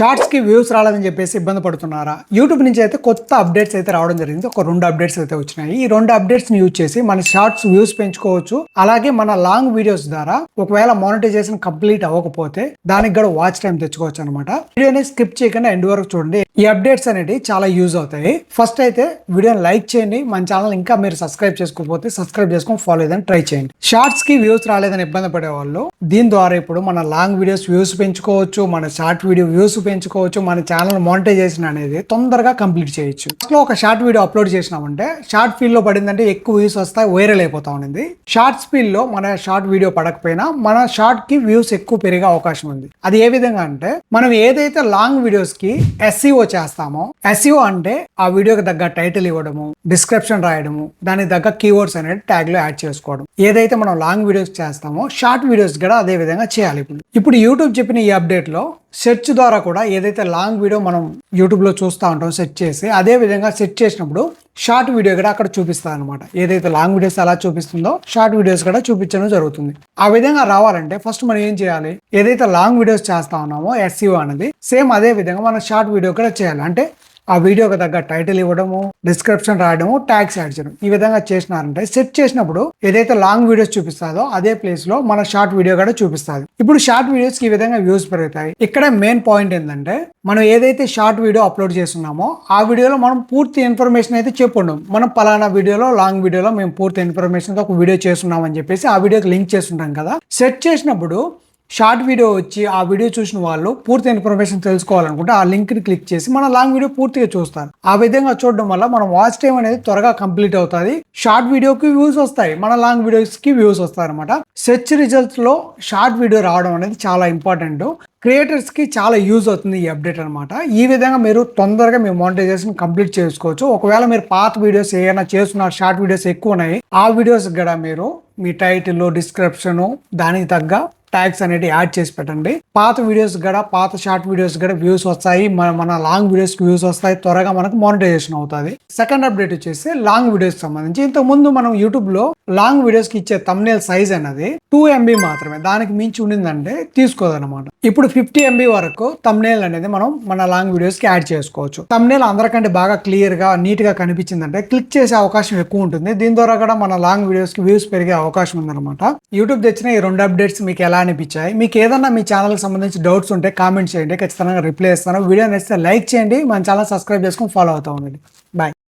Shorts కి views రాలేదని చెప్పేసి ఇబ్బంది పడుతున్నారా? యూట్యూబ్ నుంచి అయితే కొత్త అప్డేట్స్ అయితే రావడం జరిగింది. ఒక 2 అప్డేట్స్ అయితే వచ్చినాయి. ఈ 2 అప్డేట్స్ ని యూజ్ చేసి మన షార్ట్స్ వ్యూస్ పెంచుకోవచ్చు. అలాగే మన లాంగ్ వీడియోస్ ద్వారా ఒకవేళ మానిటైజేషన్ కంప్లీట్ అవ్వకపోతే దానికి కూడా వాచ్ టైం తెచ్చుకోవచ్చు అనమాట. వీడియోని స్కిప్ చేయకుండా ఎండ్ వరకు చూడండి. ఈ అప్డేట్స్ అనేవి చాలా యూజ్ అవుతాయి. ఫస్ట్ అయితే వీడియోని లైక్ చేయండి. మన ఛానల్ ఇంకా మీరు సబ్స్క్రైబ్ చేసుకోకపోతే సబ్స్క్రైబ్ చేసుకొని ఫాలో అయ్యేదని ట్రై చేయండి. షార్ట్స్ కి వ్యూస్ రాలేదని ఇబ్బంది పడే వాళ్ళు దీని ద్వారా ఇప్పుడు మన లాంగ్ వీడియోస్ వ్యూస్ పెంచుకోవచ్చు, మన షార్ట్ వీడియో వ్యూస్ పెంచుకోవచ్చు, మన ఛానల్ మానిటైజేషన్ అనేది తొందరగా కంప్లీట్ చేయొచ్చు. అసలు ఒక షార్ట్ వీడియో అప్లోడ్ చేసినామంటే షార్ట్ ఫీల్ లో పడిందంటే ఎక్కువ వ్యూస్ వస్తాయి, వైరల్ అయిపోతా ఉంది. షార్ట్స్ ఫీల్ లో మన షార్ట్ వీడియో పడకపోయినా మన షార్ట్ కి వ్యూస్ ఎక్కువ పెరిగే అవకాశం ఉంది. అది ఏ విధంగా అంటే మనం ఏదైతే లాంగ్ వీడియోస్ కి SEO చేస్తామో, SEO అంటే ఆ వీడియోకి తగ్గ టైటిల్ ఇవ్వడము, డిస్క్రిప్షన్ రాయడము, దానికి తగ్గ కీవర్డ్స్ అనేది ట్యాగ్ లో యాడ్ చేసుకోవడం. ఏదైతే మనం లాంగ్ వీడియోస్ చేస్తామో షార్ట్ వీడియోస్ కూడా అదే విధంగా చేయాలి. ఇప్పుడు యూట్యూబ్ చెప్పిన ఈ అప్డేట్ లో సెర్చ్ ద్వారా కూడా ఏదైతే లాంగ్ వీడియో మనం యూట్యూబ్ లో చూస్తూ ఉంటాం సెర్చ్ చేసి, అదే విధంగా సెర్చ్ చేసినప్పుడు షార్ట్ వీడియో కూడా అక్కడ చూపిస్తుంది అనమాట. ఏదైతే లాంగ్ వీడియోస్ ఎలా చూపిస్తుందో షార్ట్ వీడియోస్ కూడా చూపించడం జరుగుతుంది. ఆ విధంగా రావాలంటే ఫస్ట్ మనం ఏం చేయాలి? ఏదైతే లాంగ్ వీడియోస్ చేస్తా ఉన్నామో SEO అనేది సేమ్ అదే విధంగా మనం షార్ట్ వీడియో కూడా చేయాలి. అంటే ఆ వీడియోకి తగ్గ టైటిల్ ఇవ్వడము, డిస్క్రిప్షన్ రాయడము, ట్యాగ్స్ యాడ్ చేయడం. ఈ విధంగా చేసినారంటే సెర్చ్ చేసినప్పుడు ఏదైతే లాంగ్ వీడియోస్ చూపిస్తుందో అదే ప్లేస్ లో మన షార్ట్ వీడియో కూడా చూపిస్తుంది. ఇప్పుడు షార్ట్ వీడియోస్ కి ఈ విధంగా వ్యూస్ పెరుగుతాయి. ఇక్కడ మెయిన్ పాయింట్ ఏంటంటే మనం ఏదైతే షార్ట్ వీడియో అప్లోడ్ చేస్తున్నామో ఆ వీడియోలో మనం పూర్తి ఇన్ఫర్మేషన్ అయితే చెప్పుండం. మనం పలానా వీడియోలో లాంగ్ వీడియోలో మేము పూర్తి ఇన్ఫర్మేషన్ తో ఒక వీడియో చేస్తున్నాం అని చెప్పేసి ఆ వీడియోకి లింక్ చేస్తుంటాం కదా. సెర్చ్ చేసినప్పుడు షార్ట్ వీడియో వచ్చి ఆ వీడియో చూసిన వాళ్ళు పూర్తి ఇన్ఫర్మేషన్ తెలుసుకోవాలనుకుంటే ఆ లింక్ ని క్లిక్ చేసి మన లాంగ్ వీడియో పూర్తిగా చూస్తారు. ఆ విధంగా చూడడం వల్ల మన వాచ్ టైం అనేది త్వరగా కంప్లీట్ అవుతుంది. షార్ట్ వీడియోకి వ్యూస్ వస్తాయి, మన లాంగ్ వీడియోస్ కి వ్యూస్ వస్తాయి అనమాట. సెర్చ్ రిజల్ట్స్ లో షార్ట్ వీడియో రావడం అనేది చాలా ఇంపార్టెంట్. క్రియేటర్స్ కి చాలా యూజ్ అవుతుంది ఈ అప్డేట్ అనమాట. ఈ విధంగా మీరు తొందరగా మీ మానిటైజేషన్ కంప్లీట్ చేసుకోవచ్చు. ఒకవేళ మీరు పాత వీడియోస్ ఏమైనా చేస్తున్నారు, షార్ట్ వీడియోస్ ఎక్కువ ఉన్నాయి, ఆ వీడియోస్ కూడా మీరు మీ టైటిల్, డిస్క్రిప్షన్ దానికి తగ్గ ట్యాగ్స్ అనేది యాడ్ చేసి పెట్టండి. పాత వీడియోస్ కూడా, పాత షార్ట్ వీడియోస్ కూడా వ్యూస్ వస్తాయి, మన లాంగ్ వీడియోస్ కి వ్యూస్ వస్తాయి, త్వరగా మనకు మానిటైజేషన్ అవుతుంది. సెకండ్ అప్డేట్ వచ్చేసి లాంగ్ వీడియోస్ సంబంధించి. ఇంతకు ముందు మనం యూట్యూబ్ లో లాంగ్ వీడియోస్ కి ఇచ్చే థంబ్నెయిల్ సైజ్ అనేది 2 MB మాత్రమే, దానికి మించి ఉండిందంటే తీసుకోదన్నమాట. ఇప్పుడు 50 MB వరకు థంబ్నెయిల్ అనేది మనం మన లాంగ్ వీడియోస్ కి యాడ్ చేసుకోవచ్చు. థంబ్నెయిల్ అందరికంటే బాగా క్లియర్ గా, నీట్ గా కనిపించిందంటే క్లిక్ చేసే అవకాశం ఎక్కువ ఉంటుంది. దీని ద్వారా కూడా మన లాంగ్ వీడియోస్ కి వ్యూస్ పెరిగే అవకాశం ఉందన్నమాట. యూట్యూబ్ తెచ్చిన ఈ 2 అప్డేట్స్ మీకు ఎలా అనిపించాయి? మీకు ఏదన్నా మీ ఛానల్ కి సంబంధించి డౌట్స్ ఉంటే కామెంట్ చేయండి, ఖచ్చితంగా రిప్లై ఇస్తాను. వీడియో నచ్చితే లైక్ చేయండి, మన ఛానల్ సబ్స్క్రైబ్ చేసుకొని ఫాలో అవుతా ఉండండి. బాయ్.